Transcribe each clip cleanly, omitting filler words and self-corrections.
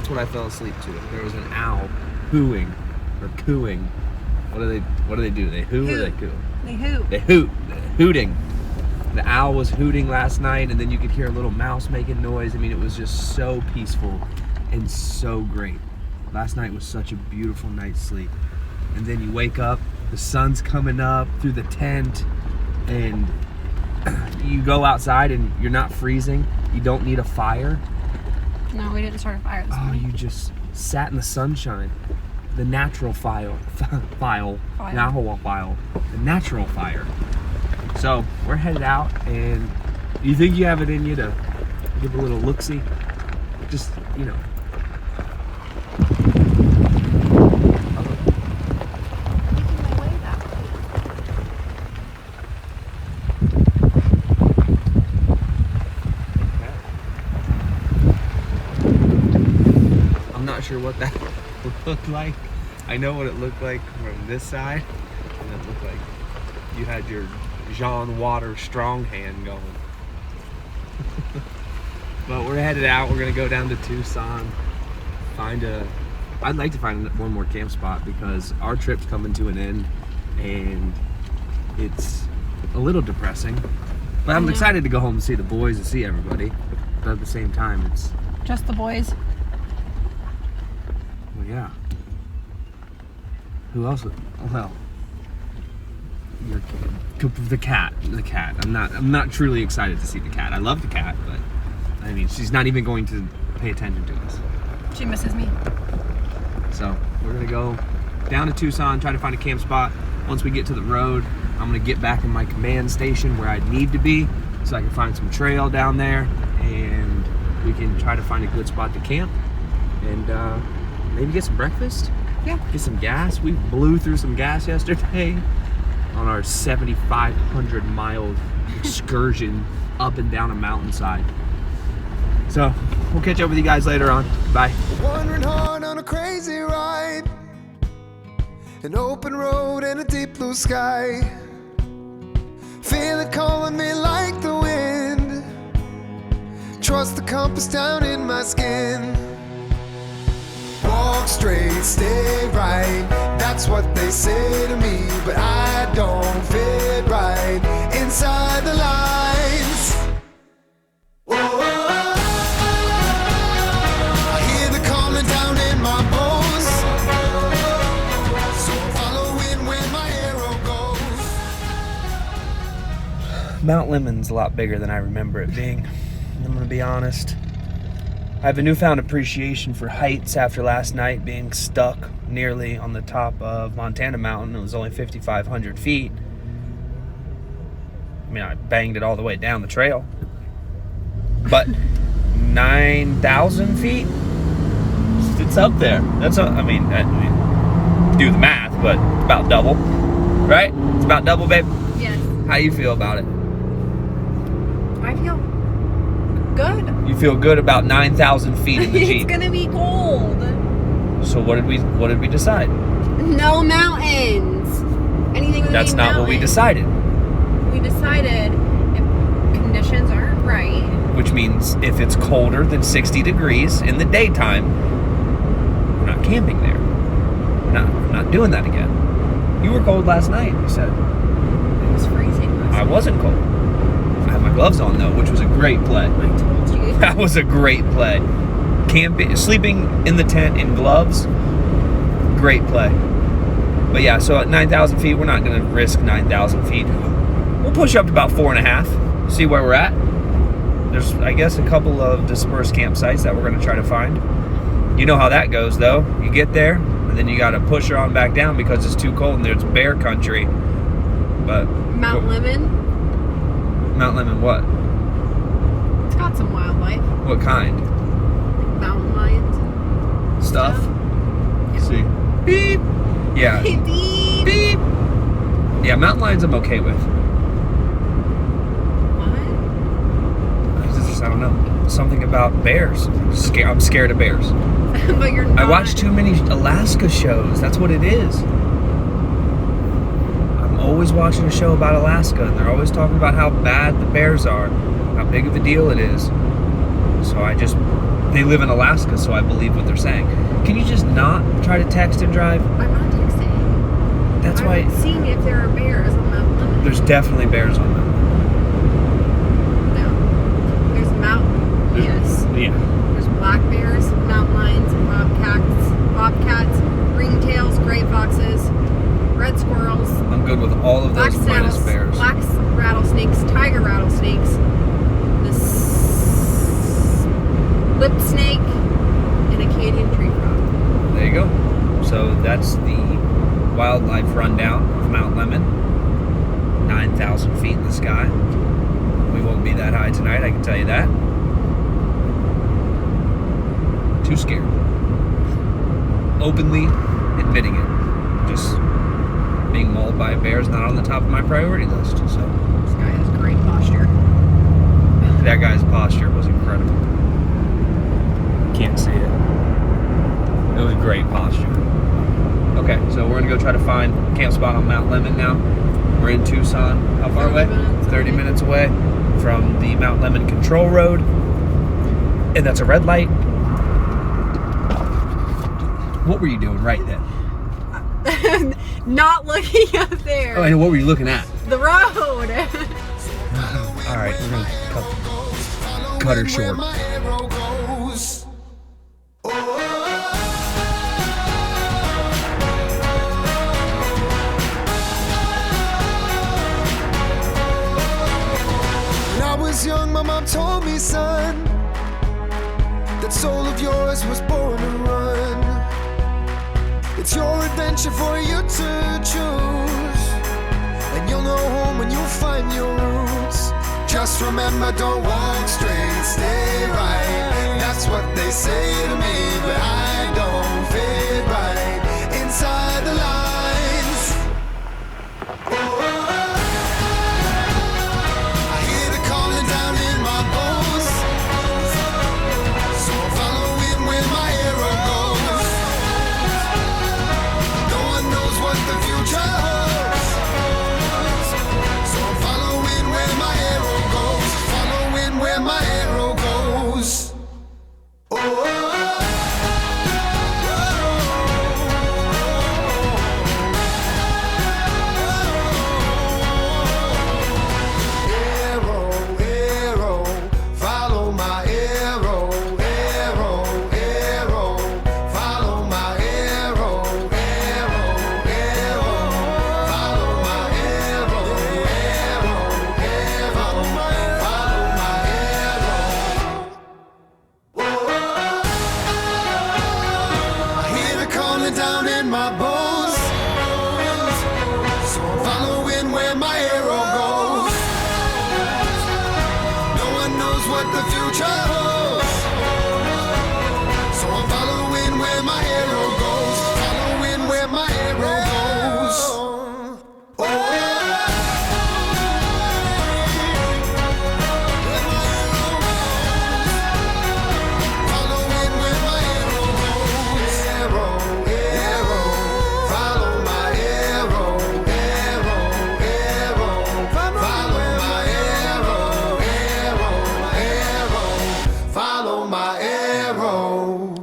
That's what I fell asleep to. There was an owl hooing or cooing. What do they do? They hoo or they coo? They hoot. They hoot. Hooting. The owl was hooting last night, and then you could hear a little mouse making noise. I mean, it was just so peaceful and so great. Last night was such a beautiful night's sleep. And then you wake up, the sun's coming up through the tent, and you go outside and you're not freezing. You don't need a fire. No, we didn't start a fire this morning. You just sat in the sunshine. The natural file. The natural fire. So we're headed out, and you think you have it in you to give a little look-see? Just, you know. I'm not sure what that looked like. I know what it looked like from this side, and it looked like you had your John Water strong hand going. But we're headed out. We're gonna go down to Tucson, I'd like to find one more camp spot because our trip's coming to an end and it's a little depressing. But I'm excited to go home and see the boys and see everybody. But at the same time, it's just the boys. Well, yeah. Who else? Well, the cat. I'm not truly excited to see the cat. I love the cat, but I mean, she's not even going to pay attention to us. She misses me. So we're gonna go down to Tucson, try to find a camp spot. Once we get to the road, I'm gonna get back in my command station where I need to be, so I can find some trail down there, and we can try to find a good spot to camp, and maybe get some breakfast. Yeah. Get some gas. We blew through some gas yesterday on our 7,500 mile excursion up and down a mountainside. So we'll catch up with you guys later on. Bye. Wandering hard on a crazy ride, an open road and a deep blue sky. Feel it calling me like the wind. Trust the compass down in my skin. Walk straight, stay right. That's what they say to me, but I don't fit right inside the lines. Whoa. I hear the calling down in my bones, so I'm following where my arrow goes. Mount Lemmon's a lot bigger than I remember it being. I'm gonna be honest. I have a newfound appreciation for heights after last night being stuck nearly on the top of Montana Mountain. It was only 5,500 feet. I mean, I banged it all the way down the trail. But 9,000 feet? It's up there. I mean, do the math, but it's about double. Right? It's about double, babe? Yes. How you feel about it? I feel good. You feel good about 9,000 feet in the Jeep? It's gonna be cold. So what did we decide? No mountains. Anything with That's not what we decided. We decided if conditions aren't right. Which means if it's colder than 60 degrees in the daytime, we're not camping there. We're not doing that again. You were cold last night, you said. It was freezing last night. I wasn't cold. I had my gloves on though, which was a great play. I told you. That was a great play. Sleeping in the tent in gloves, great play. But yeah, so at 9,000 feet, we're not going to risk 9,000 feet. We'll push up to about 4.5, see where we're at. There's, I guess, a couple of dispersed campsites that we're going to try to find. You know how that goes, though. You get there, and then you got to push her on back down because it's too cold and there's bear country. But Mount Lemmon. Mount Lemmon what? It's got some wildlife. What kind? Mountain lions. Stuff? Yeah. See. Beep. Yeah. Beep. Beep. Yeah, mountain lions I'm okay with. What? I don't know. Something about bears. I'm scared of bears. But you're not. I watch too many Alaska shows. That's what it is. I'm always watching a show about Alaska, and they're always talking about how bad the bears are, how big of a deal it is. So I just They live in Alaska, so I believe what they're saying. Can you just not try to text and drive? I'm not texting. That's why. I'm seeing if there are bears on Mount Lemmon. There's definitely bears on them. No. There's mountain. Yes. Yeah. There's black bears, mountain lions, bobcats, ringtails, gray foxes, red squirrels. I'm good with all of those minus bears. Black rattlesnakes, tiger rattlesnakes, the lipped snake, and Acadian tree frog. There you go. So that's the wildlife rundown of Mount Lemmon. 9,000 feet in the sky. We won't be that high tonight, I can tell you that. Too scared. Openly admitting it. Just being mauled by a bear is not on the top of my priority list. So This guy has great posture. that guy's posture was incredible. Can't see it. It was great posture. Okay, so we're gonna go try to find a camp spot on Mount Lemmon now. We're in Tucson. How far 30 away? minutes 30 away. minutes away from the Mount Lemmon Control Road. And that's a red light. What were you doing right then? Not looking up there. Oh, I know. What were you looking at? The road. All right, we're gonna cut her short. When I was young, my mom told me, son, that soul of yours was born to run. It's your adventure for you to choose, and you'll know home when you find your roots. Just remember, don't walk straight, stay right. That's what they say to me, but I don't fit right inside the lines. I hear the calling down in my bones, so I'm following where my arrow goes. No one knows what the future holds, so I'm following where my arrow goes, following where my arrow goes. Arrow, arrow, follow my arrow, arrow, arrow, follow my arrow, arrow, arrow, follow my arrow, arrow, arrow, follow my arrow. I hear the calling down in my bones, so I'm following where my arrow goes. No one knows what the future holds, so I'm following where my arrow goes, following where my arrow goes. Following where my arrow goes. Arrow, arrow, follow my arrow, arrow, arrow, follow my arrow, arrow, arrow, follow my arrow.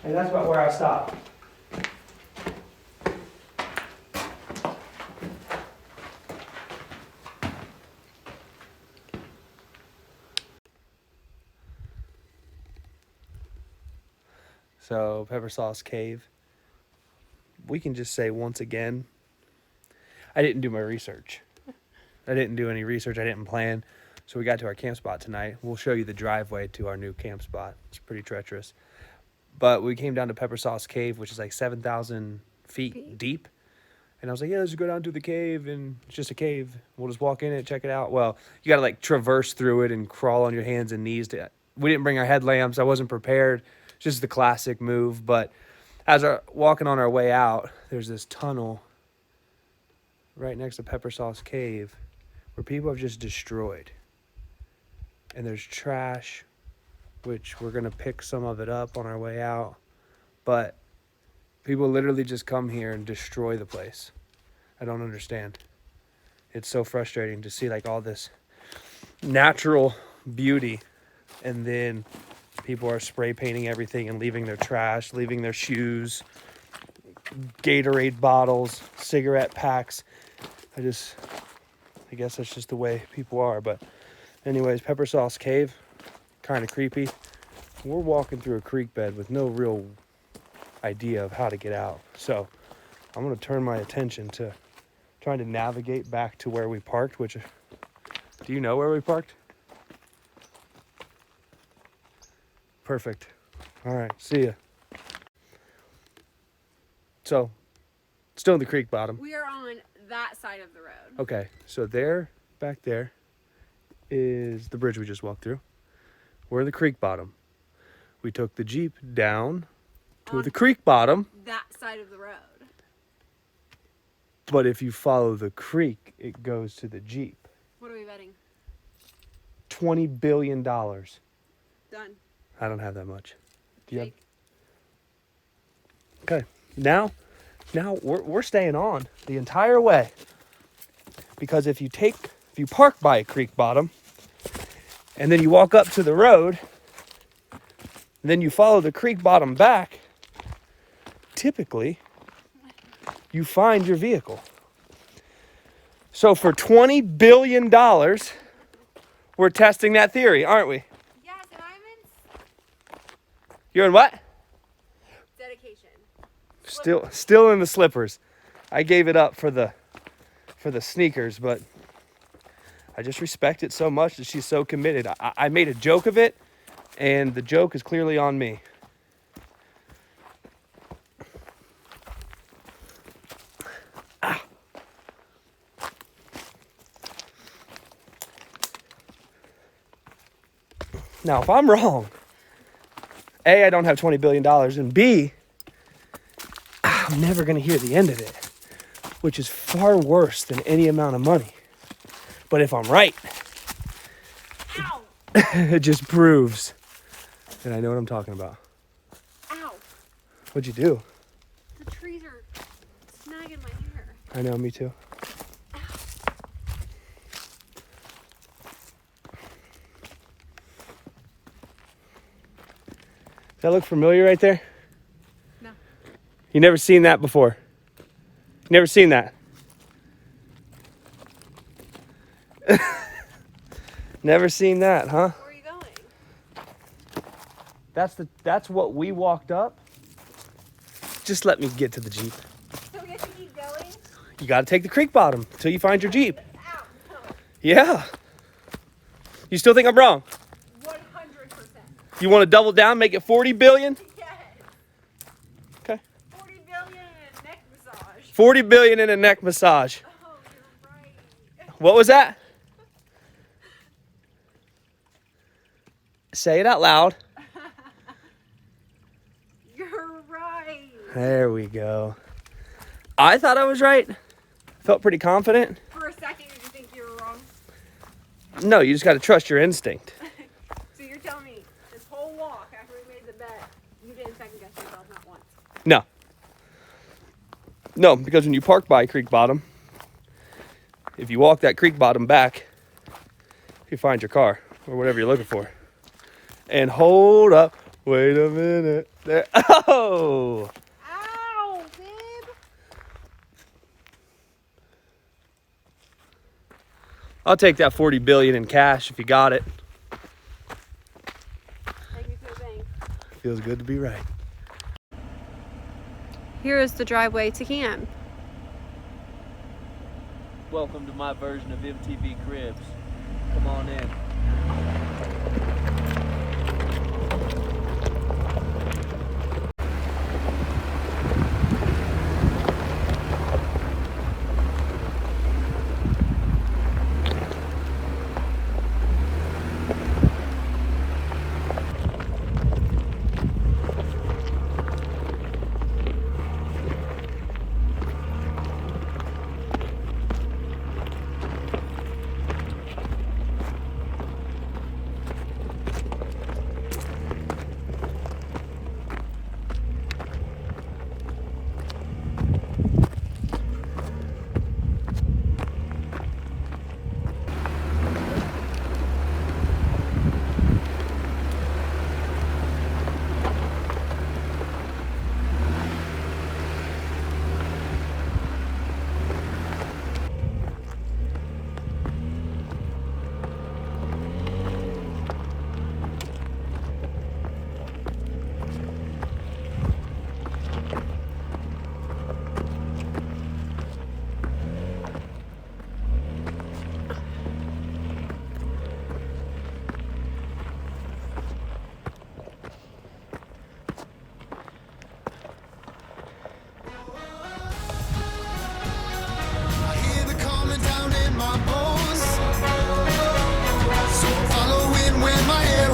And that's about where I stopped. So, Peppersauce Cave. We can just say once again, I didn't do my research. I didn't do any research. I didn't plan. So we got to our camp spot tonight. We'll show you the driveway to our new camp spot. It's pretty treacherous. But we came down to Peppersauce Cave, which is like 7,000 feet deep. And I was like, yeah, let's go down to the cave. And it's just a cave. We'll just walk in it, check it out. Well, you got to like traverse through it and crawl on your hands and knees. We didn't bring our headlamps. I wasn't prepared. It's just the classic move. But as we're walking on our way out, there's this tunnel right next to Peppersauce Cave where people have just destroyed. and there's trash, which we're gonna pick some of it up on our way out. But people literally just come here and destroy the place. I don't understand. It's so frustrating to see like all this natural beauty, and then people are spray painting everything and leaving their trash, leaving their shoes, Gatorade bottles, cigarette packs. I guess that's just the way people are. But anyways, Peppersauce Cave, kind of creepy. We're walking through a creek bed with no real idea of how to get out. So I'm going to turn my attention to trying to navigate back to where we parked, which, do you know where we parked? Perfect. All right, see ya. So, still in the creek bottom. We are on that side of the road. Okay, so there, back there, is the bridge we just walked through. We're in the creek bottom. We took the Jeep down to the creek bottom. That side of the road. But if you follow the creek, it goes to the Jeep. What are we betting? $20 billion. Done. I don't have that much. Do you have? Jake. Okay. Now we're staying on the entire way. Because if you park by a creek bottom, and then you walk up to the road, and then you follow the creek bottom back, typically you find your vehicle. So for $20 billion, we're testing that theory, aren't we? Yes, and I'm in You're in what? dedication. Still in the slippers. I gave it up for the sneakers, but I just respect it so much that she's so committed. I made a joke of it, and the joke is clearly on me. Now, if I'm wrong, A, I don't have $20 billion, and B, I'm never going to hear the end of it, which is far worse than any amount of money. But if I'm right, Ow! it just proves that I know what I'm talking about. Ow! What'd you do? The trees are snagging my hair. I know, me too. Does that look familiar right there? No. You never seen that before? Never seen that? Never seen that, huh? Where are you going? That's what we walked up. Just let me get to the Jeep. So we have to keep going? You got to take the creek bottom until you find your Jeep. Ow! No. Yeah. You still think I'm wrong? 100%. You want to double down, make it 40 billion? Yes. Okay. 40 billion in a neck massage. 40 billion in a neck massage. Oh, you're right. What was that? Say it out loud. You're right. There we go. I thought I was right. Felt pretty confident. For a second, did you think you were wrong? No, you just got to trust your instinct. So you're telling me this whole walk after we made the bet, you didn't second guess yourself not once? No. No, because when you park by creek bottom, if you walk that creek bottom back, you find your car or whatever you're looking for. And hold up. Wait a minute. There. Oh! Ow, babe. I'll take that 40 billion in cash if you got it. Make me feel bang. Feels good to be right. Here is the driveway to camp. Welcome to my version of MTV Cribs. Come on in. my bones. So following where my arrow